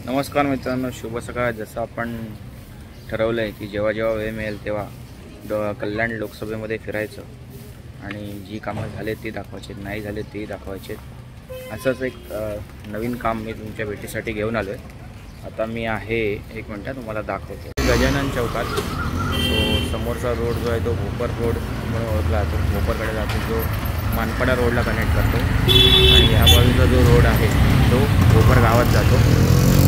नमस्कार मित्रांनो, शुभ सकाळ. जसं आपण ठरवलं आहे की जेव्हा जेव्हा वेळ मिळेल तेव्हा कल्याण लोकसभेमध्ये फिरायचं आणि जी कामं झाले ती दाखवायची, नाही झाले तेही दाखवायचे. असंच एक नवीन काम मी तुमच्या भेटीसाठी घेऊन आलो आहे. आता मी आहे, एक मिनटं तुम्हाला दाखवतो. गजानन चौकात तो समोरचा रोड जो आहे तो भोपर रोड म्हणून ओळखला जातो. भोपरकडे जातो, जो मानपाडा रोडला कनेक्ट करतो. आणि ह्या बाजूचा जो रोड आहे तो भोपर गावात जातो.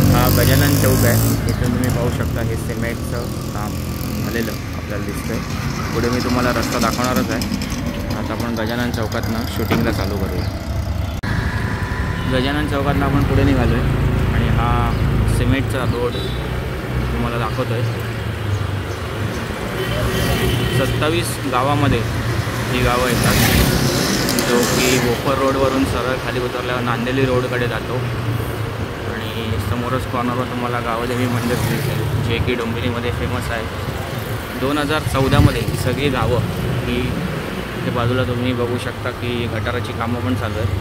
हा गजानन चौक आहे. इथून तुम्ही पाहू शकता हे सिमेंटचं काम झालेलं आपल्याला दिसतंय. पुढे मी तुम्हाला रस्ता दाखवणारच आहे. आता आपण गजानन चौकातनं शूटिंगला चालू करूया. गजानन चौकातनं आपण पुढे निघालो आहे आणि हा सिमेंटचा रोड तुम्हाला दाखवतो आहे. 27 गावामध्ये ही गावं येतात, जो की भोपर रोडवरून सरळ खाली उतरल्यावर नांदेली रोडकडे जातो. आणि समोरच कॉर्नरवर तुम्हाला गावदेवी मंदिर दिसेल, जे की डोंबिवलीमध्ये फेमस आहे. 2014मध्ये ही सगळी गावं ही ते बाजूला तुम्ही बघू शकता की गटाराची कामं पण चालू आहेत.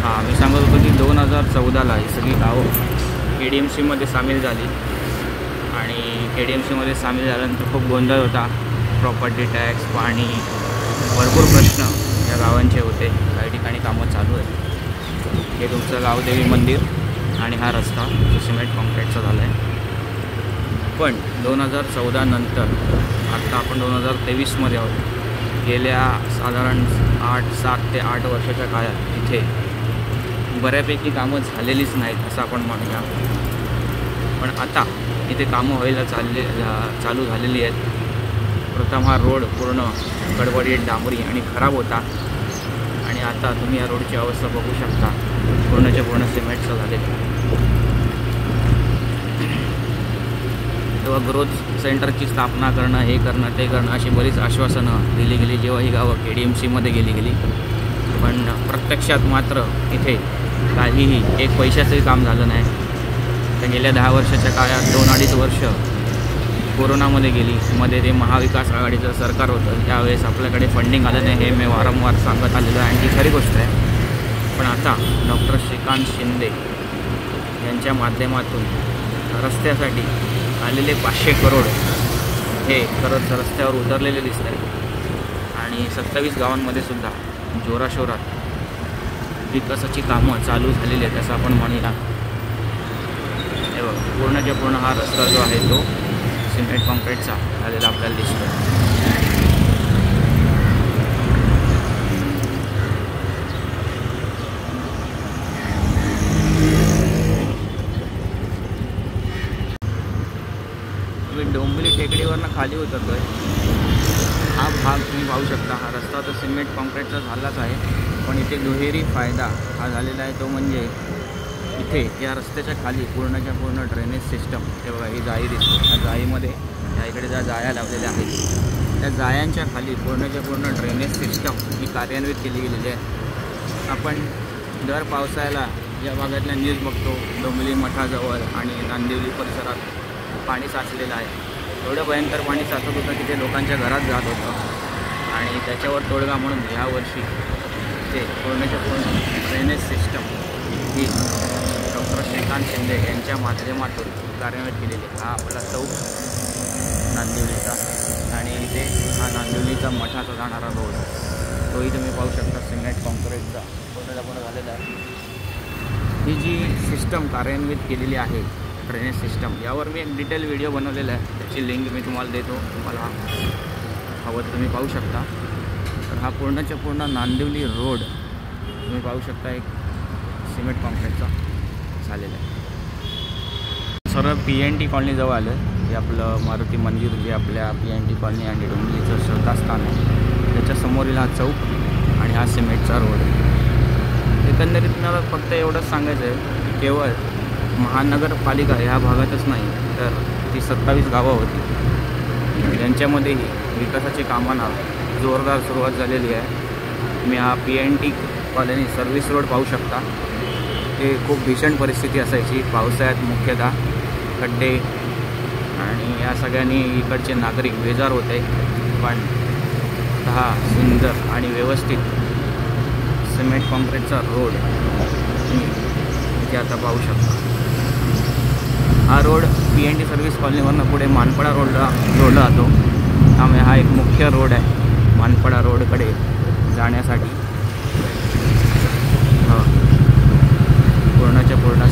हां, मी सांगत होतो की 2014ला ही सगळी गावं KDMCमध्ये सामील झाली. आणि KDMCमध्ये सामील झाल्यानंतर खूप गोंधळ होता. प्रॉपर्टी टॅक्स, पाणी, भरपूर प्रश्न या गावांचे होते. काही ठिकाणी कामं चालू आहेत. हे तुमचं गावदेवी मंदिर आणि हा रस्ता जो सिमेंट कॉन्क्रीटचा झाला आहे. पण 2014 नंतर आत्ता आपण 2023मध्ये आहोत. गेल्या साधारण 7 ते 8 वर्षाच्या काळात इथे बऱ्यापैकी कामं झालेलीच नाहीत असं आपण म्हणूया. पण आता इथे कामं व्हायला चालू झालेली आहेत. प्रथम हा रोड पूर्ण गडबडीत, डांबरी आणि खराब होता. आणि आता तुम्ही या रोडची अवस्था बघू शकता, पूर्णच्या पूर्ण सिमेंटचं झालेलं. तेव्हा ग्रोथ सेंटरची स्थापना करणं, हे करणं, ते करणं अशी बरीच आश्वासनं दिली गेली जेव्हा ही गावं KDMCमध्ये गेली. पण प्रत्यक्षात मात्र इथे काहीही एक पैशाचंही काम झालं नाही. तर गेल्या 10 वर्षाच्या काळात 2-2.5 वर्ष कोरोनामध्ये गेली. मध्ये ते महाविकास आघाडीचं सरकार होतं, त्यावेळेस आपल्याकडे फंडिंग आलं नाही. हे मी वारंवार सांगत आलेलं आहे आणि ती खरी गोष्ट आहे. पण आता डॉक्टर श्रीकांत शिंदे यांच्या माध्यमातून रस्त्यासाठी आलेले 500 करोड हे खरंच रस्त्यावर उतरलेले दिसत आहे. आणि 27 गावांमध्ये सुद्धा जोराशोरात विकासाची कामं चालू झालेली आहेत असं आपण म्हणूया. हे बघ, पूर्णच्या पूर्ण हा रस्ता जो आहे तो सिमेंट कॉन्क्रीटचा झालेला आपल्याला दिसतो. मी डोंबिवली टेकडीवरनं खाली उतरतोय. हा भाग तुम्ही पाहू शकता. हा रस्ता तर सिमेंट कॉन्क्रीटचा झालाच आहे, पण इथे दुहेरी फायदा हा झालेला आहे. तो म्हणजे इथे या रस्त्याच्या खाली पूर्णच्या पूर्ण ड्रेनेज सिस्टम, हे बघा ही जाळी दिसते. त्या जाळीमध्ये या इकडे ज्या जाळ्या लावलेल्या आहेत त्या जाळ्यांच्या खाली पूर्णच्या पूर्ण ड्रेनेज सिस्टम ही कार्यान्वित केली गेलेली आहे. आपण दर पावसाळ्याला या भागातल्या न्यूज बघतो, डोंबिवली मठाजवळ आणि नांदिवली परिसरात पाणी साचलेलं आहे. एवढं भयंकर पाणी साचत होतं की ते लोकांच्या घरात जात होतं. आणि त्याच्यावर तोडगा म्हणून यावर्षी ते पूर्णच्या पूर्ण ड्रेनेज सिस्टम ही डॉक्टर श्रीकांत शिंदे यांच्या माध्यमातून कार्यान्वित केलेली. हा आपला चौक नांदिवलीचा आणि इथे हा नांदिवलीचा मठाचा जाणारा रोड, तोही तुम्ही पाहू शकता सिमेंट कॉन्क्रीटचा पूर्ण झालेला आहे. ही जी सिस्टम कार्यान्वित केलेली आहे ड्रेनेज सिस्टम, यावर मी एक डिटेल व्हिडिओ बनवलेला आहे. त्याची लिंक मी तुम्हाला देतो, तुम्हाला हवं तर तुम्ही पाहू शकता. तर हा पूर्णच्या पूर्ण नांदिवली रोड तुम्ही पाहू शकता एक सिमेंट कॉन्क्रीटचा झालेला आहे. सरळ PNT कॉलनी जवळ आलं. हे आपलं मारुती मंदिर जे आपल्या PNT कॉलनी आणि डोंबिवलीचं श्रद्धास्थान आहे, त्याच्यासमोरील हा चौक आणि हा सिमेंटचा रोड. एकंदरीत मला फक्त एवढंच सांगायचं आहे की केवळ महानगरपालिका ह्या भागातच नाही तर ती 27 गावं होती, यांच्यामध्येही विकासाची कामांना जोरदार सुरुवात झालेली आहे. मी हा PNT कॉलनी सर्व्हिस रोड पाहू शकता. ते खूप भीषण परिस्थिती असायची पावसाळ्यात, मुख्यतः खड्डे, आणि या सगळ्यांनी इकडचे नागरिक बेजार होते. पण हा सुंदर आणि व्यवस्थित सिमेंट कॉन्क्रीटचा रोड तुम्ही इथे आता पाहू शकता. हा रोड PNT सर्व्हिस कॉलनीवरनं पुढे मानपडा रोडला जोडला जातो. त्यामुळे हा एक मुख्य रोड आहे मानपडा रोडकडे जाण्यासाठी. पूर्णच्या पूर्ण